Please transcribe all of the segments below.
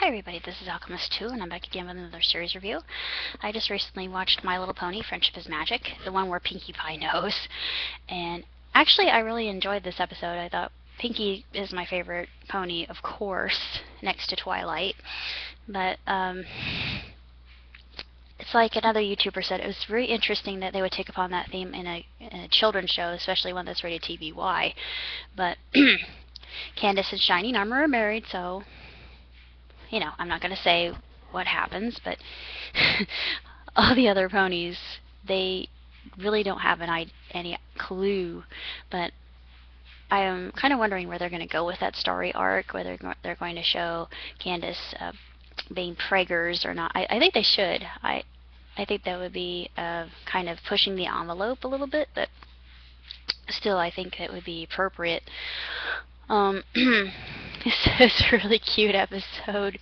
Hi everybody, this is Alchemist2 and I'm back again with another series review. I just recently watched My Little Pony, Friendship is Magic, the one where Pinkie Pie knows. And actually I really enjoyed this episode. I thought Pinkie is my favorite pony, of course, next to Twilight. But it's like another YouTuber said, it was very interesting that they would take upon that theme in a children's show, especially one that's rated TVY. But Candace and Shining Armor are married, so you know, I'm not going to say what happens, but all the other ponies, they really don't have any clue. But I am kind of wondering where they're going to go with that story arc, whether they're going to show Candace being preggers or not. I think they should. I think that would be kind of pushing the envelope a little bit, but still I think it would be appropriate. It's a really cute episode,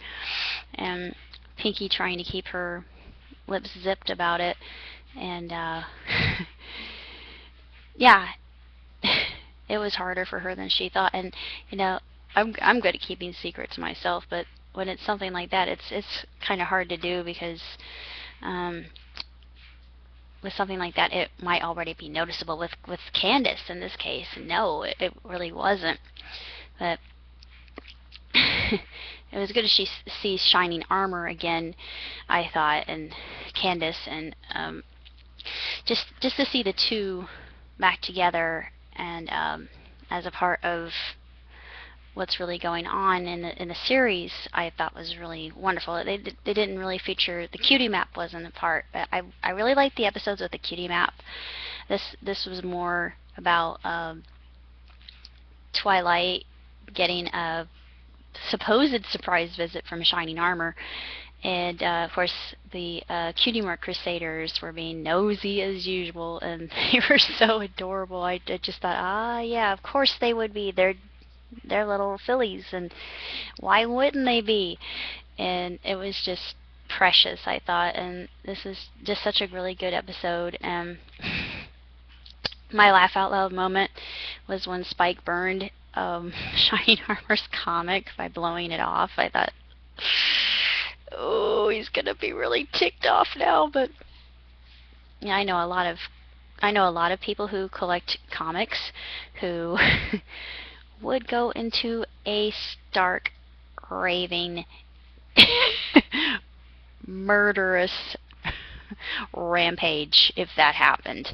and Pinkie trying to keep her lips zipped about it, and yeah, it was harder for her than she thought. And you know, I'm good at keeping secrets myself, but when it's something like that, it's kind of hard to do because with something like that, it might already be noticeable. With Candace in this case, no, it really wasn't. But it was good as she sees Shining Armor again, I thought, and Candace, and just to see the two back together and as a part of what's really going on in the series, I thought was really wonderful. They didn't really feature the cutie map, wasn't a part, but I really liked the episodes with the cutie map. This was more about Twilight getting a supposed surprise visit from Shining Armor, and of course the Cutie Mark Crusaders were being nosy as usual, and they were so adorable. I just thought, yeah, of course they would be. They're little fillies, and why wouldn't they be? And it was just precious, I thought, and this is just such a really good episode. And my laugh out loud moment was when Spike burned Shining Armor's comic by blowing it off. I thought, oh, he's gonna be really ticked off now. But yeah, I know a lot of people who collect comics who would go into a stark, raving, murderous rampage if that happened.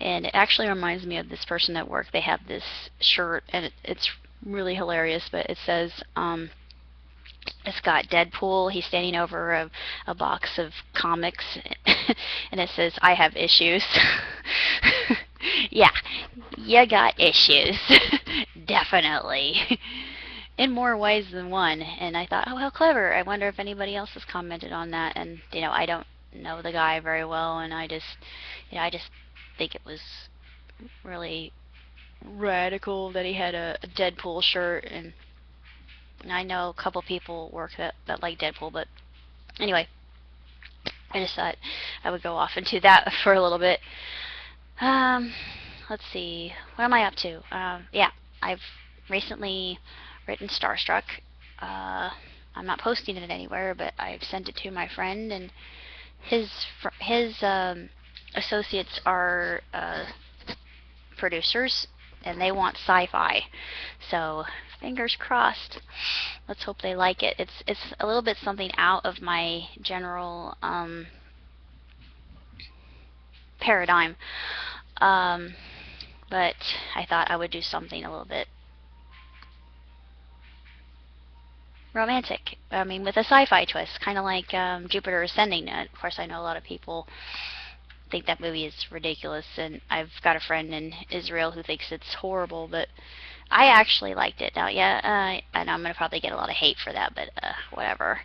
And it actually reminds me of this person at work. They have this shirt, and it's really hilarious, but it says it's got Deadpool. He's standing over a box of comics and it says, "I have issues." Yeah, you got issues. Definitely. In more ways than one. And I thought, oh, how clever. I wonder if anybody else has commented on that. And you know, I don't know the guy very well, and I just think it was really radical that he had a Deadpool shirt. And I know a couple people work that like Deadpool, but anyway, I just thought I would go off into that for a little bit. Let's see, what am I up to? Yeah, I've recently written Starstruck. I'm not posting it anywhere, but I've sent it to my friend, and his associates are producers, and they want sci-fi. So fingers crossed. Let's hope they like it. It's a little bit something out of my general paradigm, but I thought I would do something a little bit romantic. I mean, with a sci-fi twist, kind of like Jupiter Ascending. Of course, I know a lot of people think that movie is ridiculous, and I've got a friend in Israel who thinks it's horrible, but I actually liked it. Now, yeah, and I'm gonna probably get a lot of hate for that, but whatever.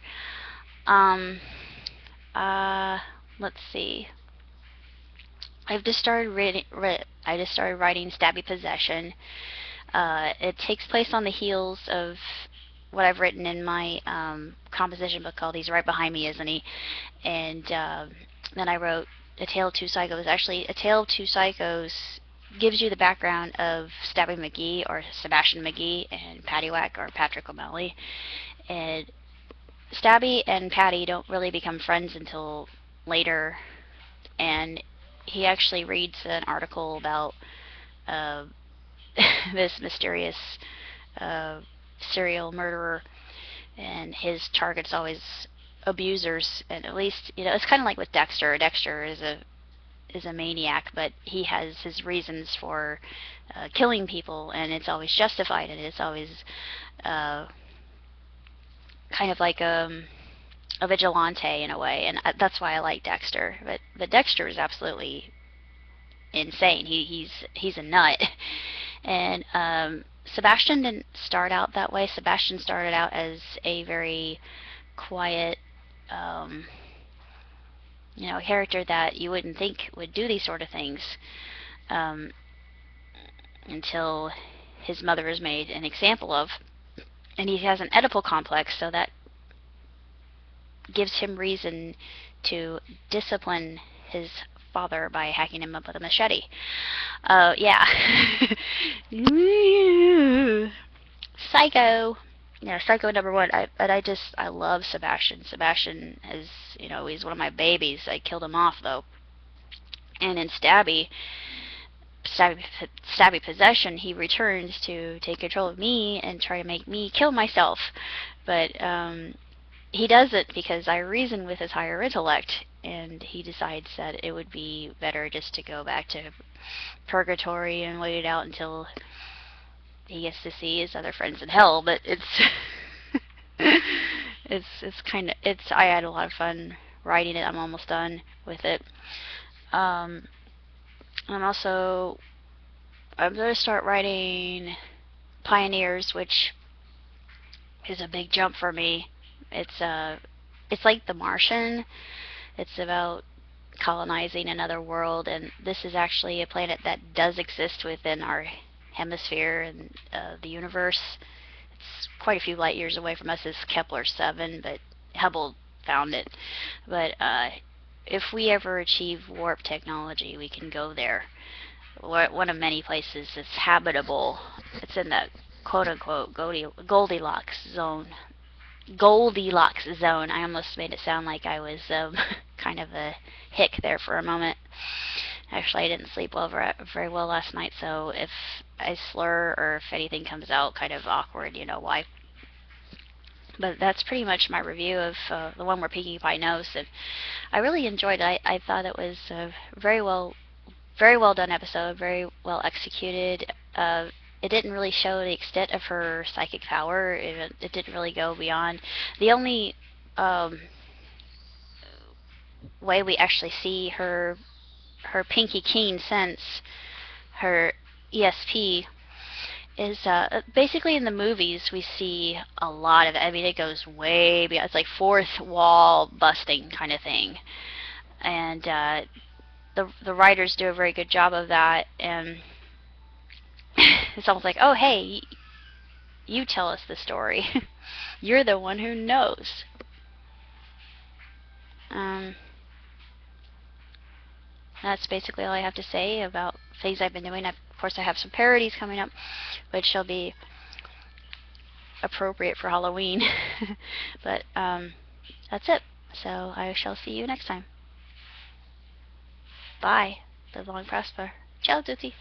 Let's see. I just started writing Stabby Possession. It takes place on the heels of what I've written in my composition book called He's Right Behind Me, Isn't He? And then I wrote A Tale of Two Psychos. Actually, A Tale of Two Psychos gives you the background of Stabby McGee, or Sebastian McGee, and Paddywhack, or Patrick O'Malley. And Stabby and Patty don't really become friends until later, and he actually reads an article about uh, this mysterious uh, serial murderer, and his target's always abusers. And at least, you know, it's kind of like with Dexter. Dexter is a maniac, but he has his reasons for killing people, and it's always justified, and it's always kind of like a vigilante in a way, and that's why I like Dexter. But Dexter is absolutely insane. He's a nut, and Sebastian didn't start out that way. Sebastian started out as a very quiet, you know, character that you wouldn't think would do these sort of things, until his mother is made an example of, and he has an Oedipal complex, so that gives him reason to discipline his father by hacking him up with a machete. Yeah. Psycho. Yeah, Psycho #1. I love Sebastian. Sebastian is, you know, he's one of my babies. I killed him off though. And in Stabby Possession, he returns to take control of me and try to make me kill myself. But he does it because I reason with his higher intellect, and he decides that it would be better just to go back to purgatory and wait it out until he gets to see his other friends in hell. But it's I had a lot of fun writing it. I'm almost done with it. I'm going to start writing Pioneers, which is a big jump for me. It's like The Martian. It's about colonizing another world, and this is actually a planet that does exist within our hemisphere and the universe. It's quite a few light years away from us. It's Kepler-7, but Hubble found it. But if we ever achieve warp technology, we can go there. One of many places that's habitable. It's in the quote-unquote Goldilocks zone. Goldilocks zone. I almost made it sound like I was kind of a hick there for a moment. Actually, I didn't sleep very well last night, so if I slur or if anything comes out kind of awkward, you know why. But that's pretty much my review of the one where Pinkie Pie knows, and I really enjoyed it. I thought it was a very well done episode, very well executed. It didn't really show the extent of her psychic power. It didn't really go beyond. The only way we actually see her Pinkie Keen sense, her ESP, is basically in the movies we see a lot of it. I mean, it goes way beyond. It's like fourth wall busting kind of thing, and the writers do a very good job of that. And it's almost like, oh hey, you tell us the story. You're the one who knows. That's basically all I have to say about things I've been doing. Of course, I have some parodies coming up, which shall be appropriate for Halloween. But that's it. So I shall see you next time. Bye. Live long and prosper. Ciao, tutti.